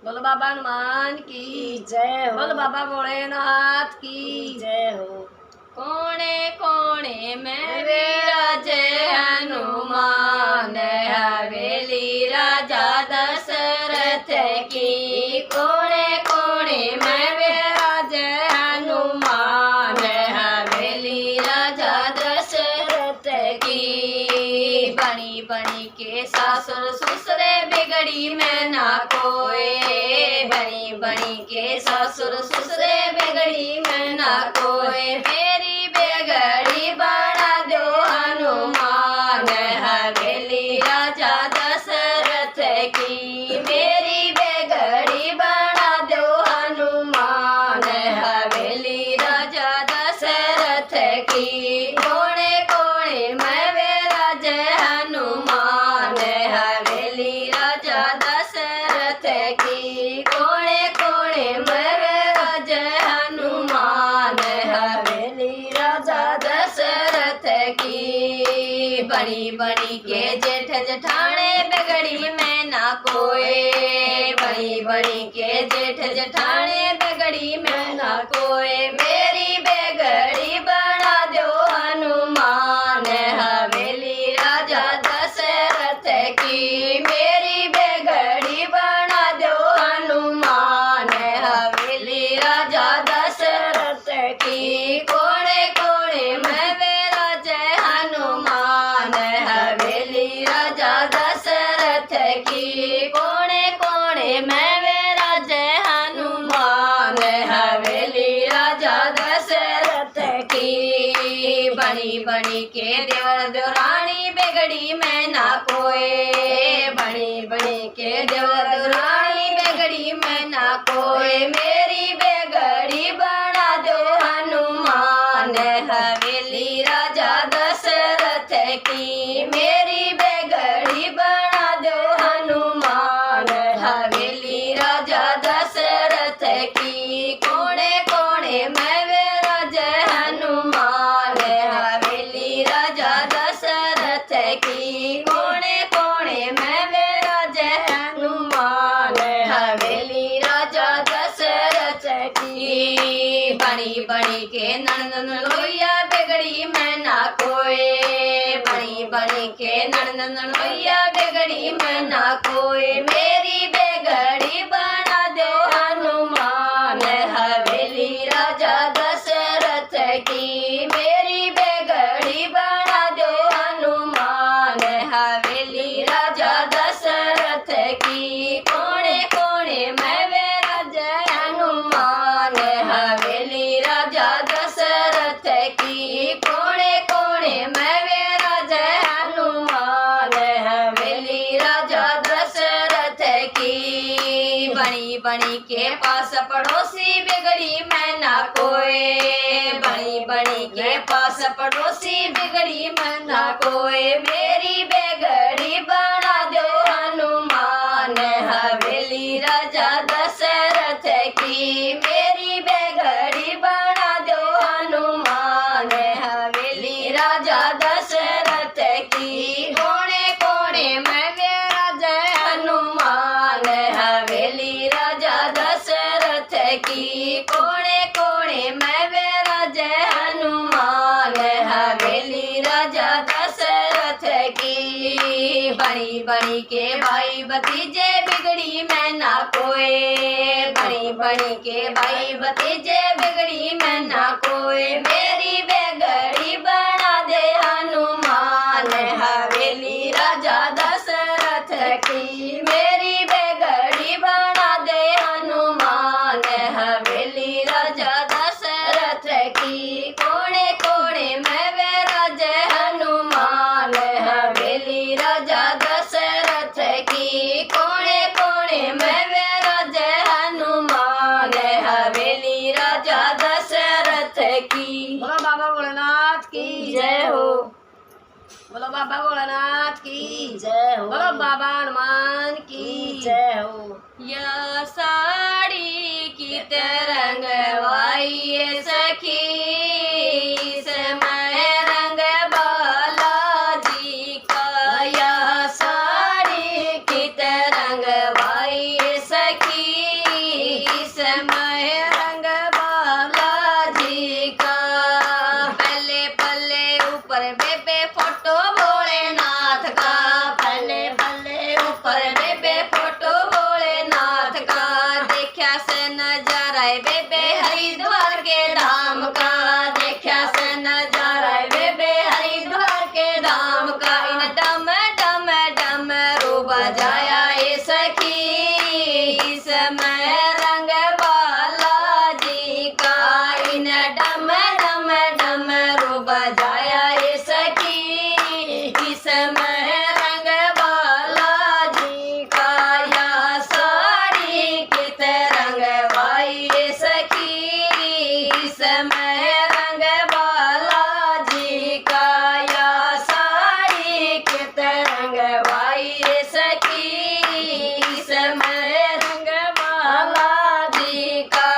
बोलो बाबा हनुमान की जय हो। बोलो बाबा भोलेनाथ की जय हो। कोणे कोणे में विराजे हनुमान, हवेली राजा दशरथ की। कोणे कोणे में विराजे हनुमान, हवेली राजा दशरथ की। बनी बनी के सासुर ससुरे बिगड़ी में ना कोई, बनी बनी के सासुर ससुरे बिगड़ी में ना कोई। मेरी बिगड़ी बना दो हनुमान, हवेली राजा दशरथ की। मेरी बिगड़ी बना दो हनुमान, हवेली राजा दशरथ की। कोने कोने में विराजे हनुमान, हवेली राजा दशरथ की। कोने कोने में विराजे हनुमान, हवेली राजा दशरथ की। बड़ी बड़ी के जेठ जेठाने बिगड़ी में ना कोई, बड़ी बड़ी के जेठ जेठाने बिगड़ी में ना कोई। मेरी बिगड़ी बना दो हनुमान, हवेली राजा दशरथ की। मेरी बिगड़ी बना दो हनुमान, हवेली राजा दशरथ की। कोने कोने में विराजे हनुमान, हवेली राजा दशरथ की। कोने कोने में विराजे हनुमान, हवेली राजा दशरथ की। बड़ी बड़ी के देवर देवरानी बिगड़ी में ना कोई, बड़ी बड़ी के देवर देवरानी बिगड़ी में ना कोई। मेरी बिगड़ी बना दो हनुमान, हवेली राजा दशरथ की। मेरी बिगड़ी बना दो हनुमान, हवेली राजा दशरथ की। कोने कोने में विराजे हनुमान, हवेली राजा दशरथ की। कोने कोने में विराजे हनुमान, हवेली राजा दशरथ की। बड़ी बड़ी के नंदन लोहिया बिगड़ी में ना कोई, बड़ी बड़ी के नंदन लोहिया बिगड़ी में ना कोई। मेरी बिगड़ी बना दो हनुमान, हवेली राजा दशरथ की। मेरी बिगड़ी बना दो हनुमान, हवेली राजा दशरथ की। कोने कोने में विराजे हनुमान, हवेली राजा दशरथ की। कोने कोने में विराजे हनुमान, हवेली राजा दशरथ की। बड़ी बड़ी के पास पड़ोसी बिगड़ी में ना कोई, बड़ी बड़ी के पास पड़ोसी बिगड़ी में ना कोई। मेरी बिगड़ी बना दो हनुमान, हवेली राजा दशरथ की। मेरी बिगड़ी बना दो हनुमान, हवेली राजा दशरथ की। कोने कोने में विराजे हनुमान, हवेली राजा दशरथ की। कोने कोने में विराजे हनुमान, हवेली राजा दशरथ की। बड़ी बड़ी के भाई भतीजे बिगड़ी में ना कोई, बड़ी बड़ी के भाई भतीजे बिगड़ी में ना कोई। मेरी बिगड़ी बना दे हनुमान, हवेली राजा दशरथ की। मेरी बिगड़ी बना दे हनुमान, हवेली राजा दशरथ की। कोने कोने में विराजे हनुमान, हवेली राजा दशरथ की। कोने कोने में विराजे हनुमान, हवेली राजा दशरथ की। बोलो बाबा भोलेनाथ की जय हो। बोलो बाबा भोलेनाथ की जय हो। बोलो बाबा हनुमान की जय हो। या साड़ी की तरंगवाई सखी, समय रंग बालाजी का। या साड़ी की तरंगवाई सखी, इसमें रंग बालाजी का इन डम डम डमरू बजाया ये सखी इसमें रंग बालाजी का या साड़ी कित रंगवाई ये सखी इसमें रंग बालाजी का या साड़ी कित रंगवाई ये सखी इसमें रंग बालाजी का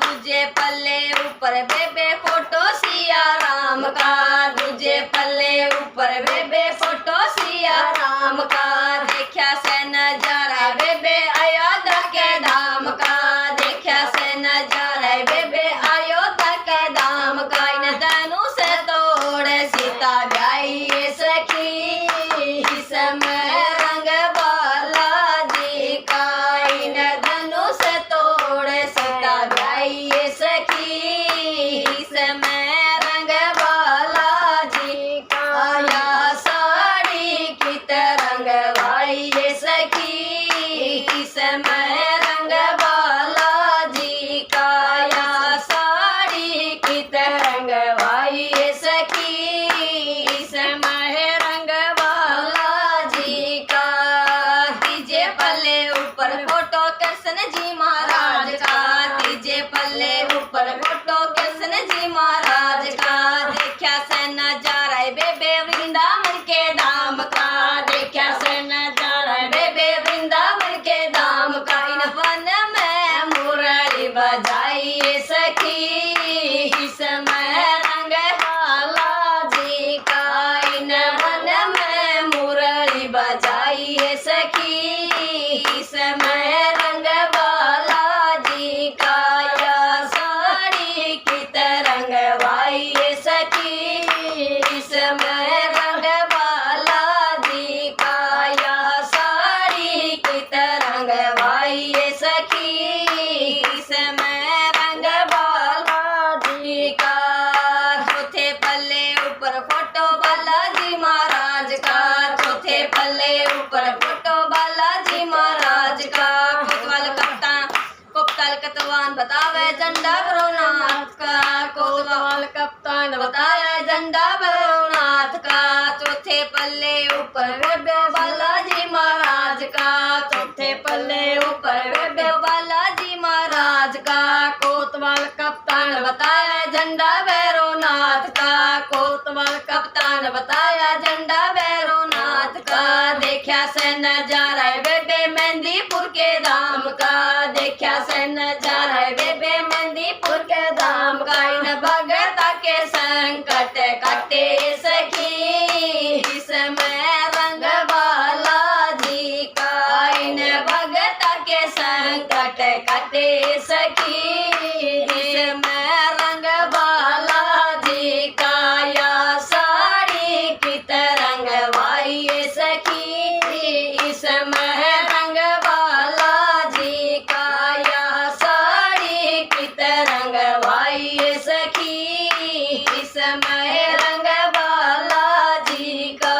तुझे पल्ले ऊपर बेबे फोटो सिया राम का तुझे पल्ले ऊपर बेबे फोटो सिया राम का देखा से नजारा बेबे अयोध्या के धाम का देखा से नजारा बेबे अयोध्या के धाम का इन धनु से तोड़े सीता ब्याई ये सखी इसमें रंग बालाजी का इन धनु से तोड़े सीता ब्याई ये सखी इसमें रंग बालाजी का या साड़ी कित रंगवाई ये सखी इसमें रंग बालाजी का या साड़ी कित रंगवाई ये सखी इसमें रंग बालाजी का तीजे पल्ले ऊपर फोटो कृष्ण जी महाराज का तीजे पल्ले ऊपर फोटो कृष्ण जी महाराज का देखा से नजारा बेबे वृंदावन के धाम का देखा से नजारा बेबे वृंदावन के धाम का इन वन में मुरली बजाई ये सखी इसमें रंग बालाजी का इन वन में मुरली बजाई ये सखी इसमें रंग बालाजी का या साड़ी कित रंगवाई ये सखी इसमें रंग बालाजी का या साड़ी कित रंगवाई ये सखी इसमें रंग बालाजी का चौथे पल्ले ऊपर फोटो बालाजी महाराज का चौथे पल्ले ऊपर फोटो बालाजी महाराज का कोतवाल कप्तान बतावे झंडा भरोनाथ का कोतवाल कप्तान बताया झंडा भरोनाथ का चौथे पल्ले ऊपर बेबे बालाजी महाराज का चौथे पल्ले ऊपर बेबे बालाजी महाराज का कोतवाल कप्तान बताया झंडा भैरवनाथ का कोतवाल कप्तान बताया झंडा भैरवनाथ का देखा से नजारा बेबे मेहंदीपुर के धाम का देखा से नजारा बेबे मेहंदीपुर के धाम का इन भगता के संकट कटे सखी इसमें रंग बालाजी का इन भगता के संकट कटे सखी इसमें रंग बालाजी का या साड़ी कित रंगवाई ये सखी इसमें रंग बालाजी का या साड़ी कित रंगवाई ये सखी इसमें रंग बालाजी का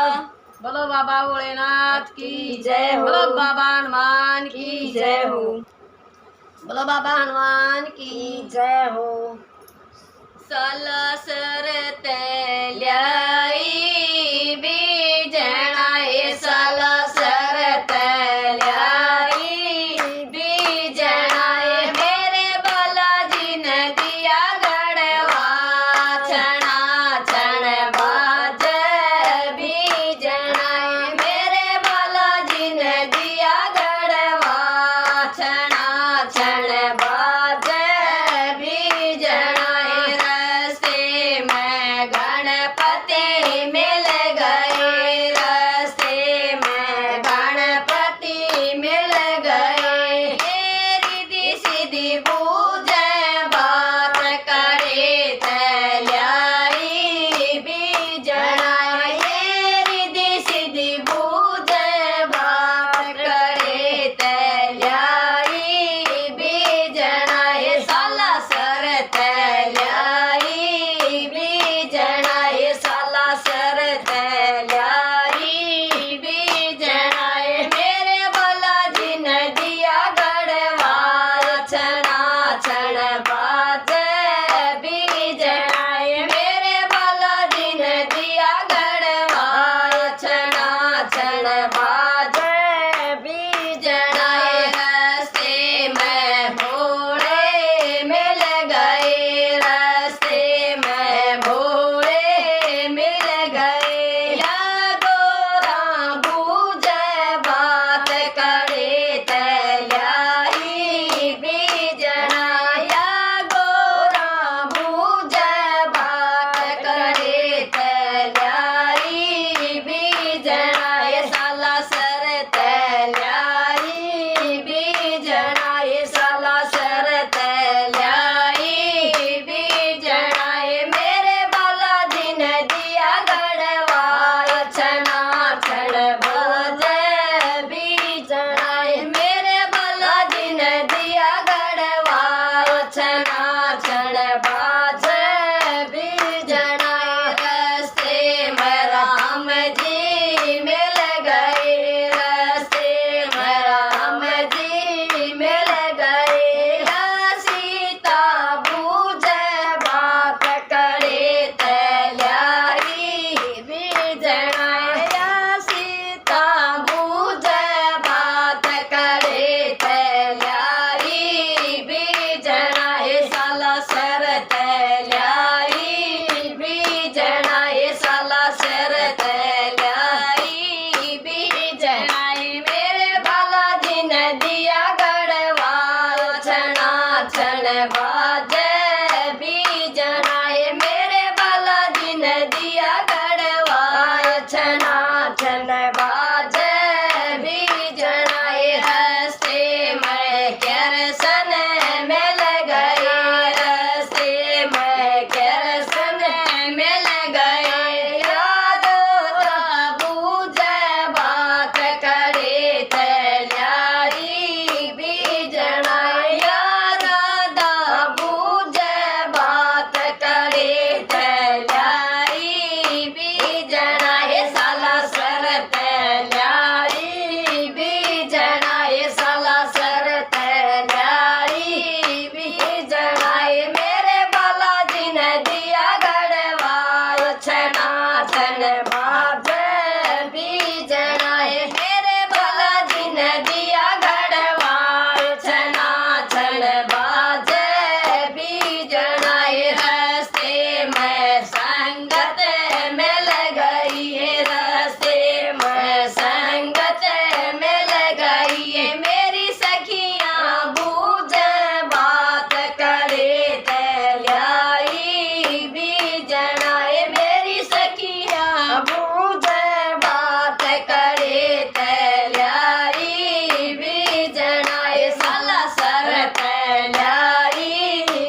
बोलो बाबा भोलेनाथ की जय हो बोलो बाबा हनुमान की जय हो बोलो बाबा हनुमान की जय हो सलसर तल्याई बीजणाए सलसर तल्याई बीजणाए मेरे बालाजी ने दिया गढ़वा छना छण बाज बीजणाए मेरे बालाजी ने दिया गढ़वा छना छण बाज बीजणाए रस्ते में गणपति केरसन मिल गई, रस्ते में केरसन मिल गई। याद बूझे बात करे तैयारी बीजना, याद बूझे बात करे तैयारी बीजना। हे साला सर तैयारी बीजना, हे साला सर तैयारी बीजना। मेरे बालाजी ने दिया गढ़वा, छना छन बाजे बीजना। मेरे बालाजी ने दिया गढ़वा, छना छन बाजे बीजना। रस्ते में संगत मिल गई, रस्ते में संगत मिल गई। मेरी सखियां बूझे बात करे तैयारी बीजना, मेरी सखियां बूझे बात करे तैयारी बीजना। साला सर तैयारी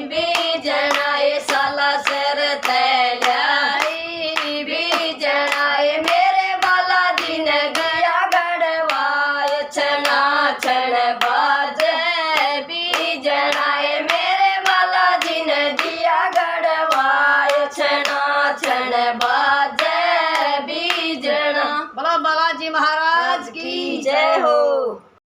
बीजना, साला सर तैयारी बीजना। मेरे बालाजी ने गया गढ़वा, छना छन बाजे बीजना। मेरे बालाजी ने दिया गढ़वा, छना छन बाजे बीजना। बोलो बालाजी महाराज की जय हो।